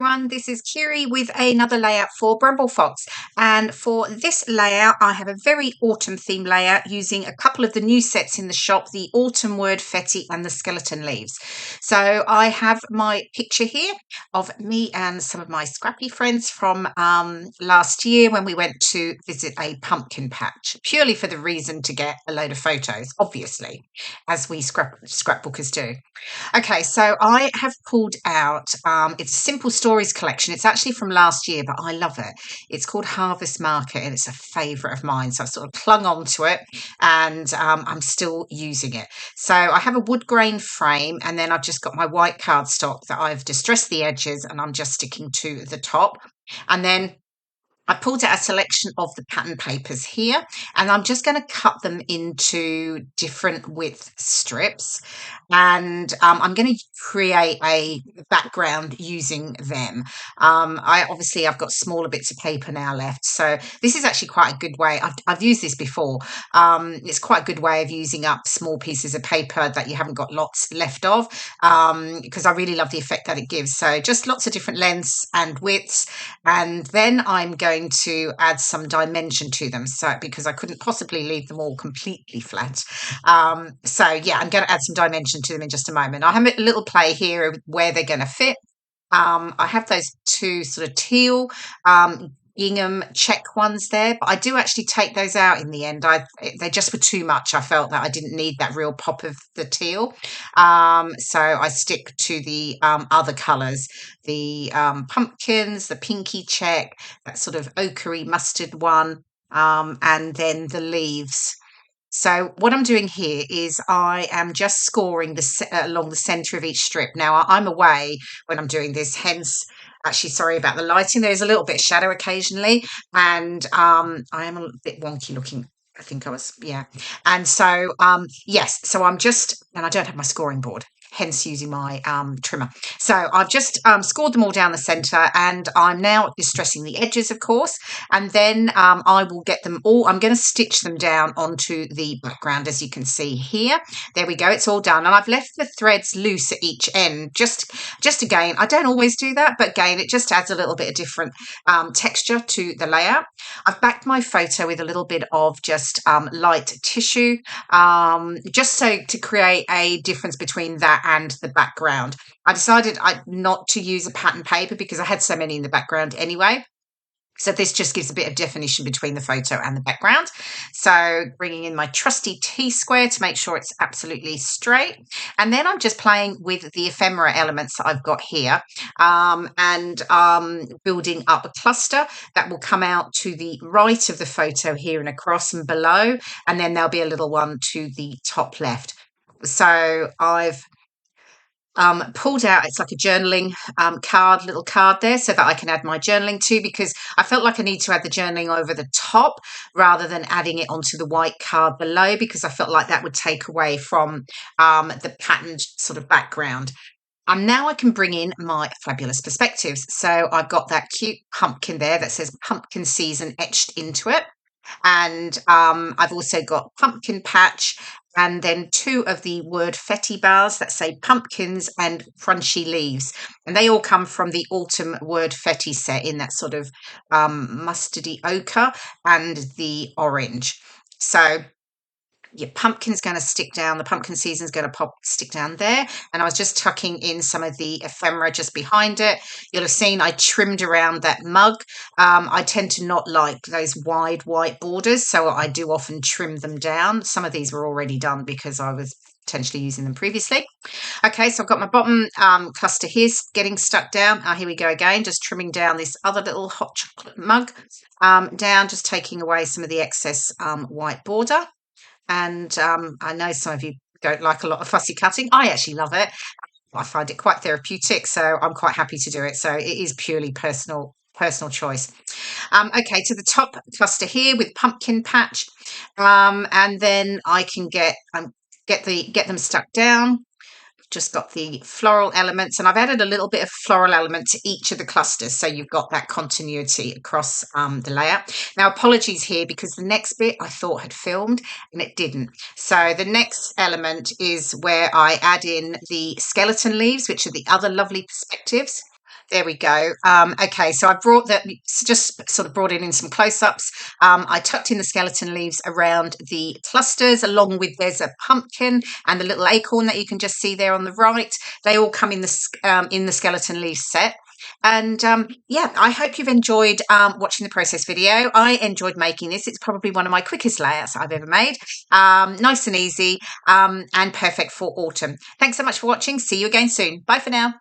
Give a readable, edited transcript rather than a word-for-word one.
Everyone, this is Kirei with another layout for Bramble Fox, and for this layout I have a very autumn theme layout using a couple of the new sets in the shop, the Autumn Wordfetti and the Skeleton Leaves. So I have my picture here of me and some of my scrappy friends from last year when we went to visit a pumpkin patch, purely for the reason to get a load of photos, obviously, as we scrapbookers do. Okay, so I have pulled out, it's a Simple Stories collection. It's actually from last year, but I love it. It's called Harvest Market and it's a favourite of mine. So I've sort of clung on to it and I'm still using it. So I have a wood grain frame and then I've just got my white cardstock that I've distressed the edges and I'm just sticking to the top. And then I pulled out a selection of the pattern papers here and I'm just going to cut them into different width strips and I'm going to create a background using them. I've got smaller bits of paper now left, so this is actually quite a good way. I've used this before. It's quite a good way of using up small pieces of paper that you haven't got lots left of, because I really love the effect that it gives. So just lots of different lengths and widths, and then I'm going to add some dimension to them, so because I couldn't possibly leave them all completely flat. So yeah, I'm going to add some dimension to them in just a moment. I have a little play here of where they're going to fit. I have those two sort of teal gingham check ones there, but I do actually take those out in the end. They just were too much. I felt that I didn't need that real pop of the teal, so I stick to the other colours, the pumpkins, the pinky check, that sort of ochre mustard one, and then the leaves. So what I'm doing here is I am just scoring along the centre of each strip. Now I'm away when I'm doing this, hence actually sorry about the lighting. There's a little bit of shadow occasionally, and I am a bit wonky looking. I think I was, yeah. And so yes, so I'm just, and I don't have my scoring board, hence using my trimmer. So I've just scored them all down the centre and I'm now distressing the edges, of course, and then I will get them all, I'm going to stitch them down onto the background, as you can see here. There we go, it's all done, and I've left the threads loose at each end, just again, I don't always do that, but again, it just adds a little bit of different texture to the layout. I've backed my photo with a little bit of just light tissue, just so to create a difference between that and the background. I decided not to use a pattern paper because I had so many in the background anyway. So this just gives a bit of definition between the photo and the background. So bringing in my trusty T-square to make sure it's absolutely straight. And then I'm just playing with the ephemera elements that I've got here, and building up a cluster that will come out to the right of the photo here and across and below. And then there'll be a little one to the top left. So I've pulled out, it's like a journaling little card there, so that I can add my journaling to, because I felt like I need to add the journaling over the top rather than adding it onto the white card below, because I felt like that would take away from the patterned sort of background. And now I can bring in my fabulous perspectives. So I've got that cute pumpkin there that says pumpkin season etched into it. And I've also got pumpkin patch, and then two of the Wordfetti bars that say pumpkins and crunchy leaves, and they all come from the Autumn Wordfetti set in that sort of mustardy ochre and the orange. So your pumpkin's going to stick down, the pumpkin season's going to stick down there, and I was just tucking in some of the ephemera just behind it. You'll have seen I trimmed around that mug. I tend to not like those wide white borders, so I do often trim them down. Some of these were already done because I was potentially using them previously. Okay, so I've got my bottom cluster here getting stuck down. Here we go again, just trimming down this other little hot chocolate mug down, just taking away some of the excess white border. And I know some of you don't like a lot of fussy cutting. I actually love it. I find it quite therapeutic, so I'm quite happy to do it. So it is purely personal choice. Okay, to the top cluster here with pumpkin patch, and then I can get them stuck down. Just got the floral elements, and I've added a little bit of floral element to each of the clusters, so you've got that continuity across the layout. Now apologies here because the next bit I thought had filmed and it didn't. So the next element is where I add in the skeleton leaves, which are the other lovely perspectives. There we go. Okay, so I brought that, just sort of brought it in some close-ups. I tucked in the skeleton leaves around the clusters, along with there's a pumpkin and the little acorn that you can just see there on the right. They all come in the skeleton leaf set. And yeah, I hope you've enjoyed watching the process video. I enjoyed making this. It's probably one of my quickest layouts I've ever made. Nice and easy and perfect for autumn. Thanks so much for watching. See you again soon. Bye for now.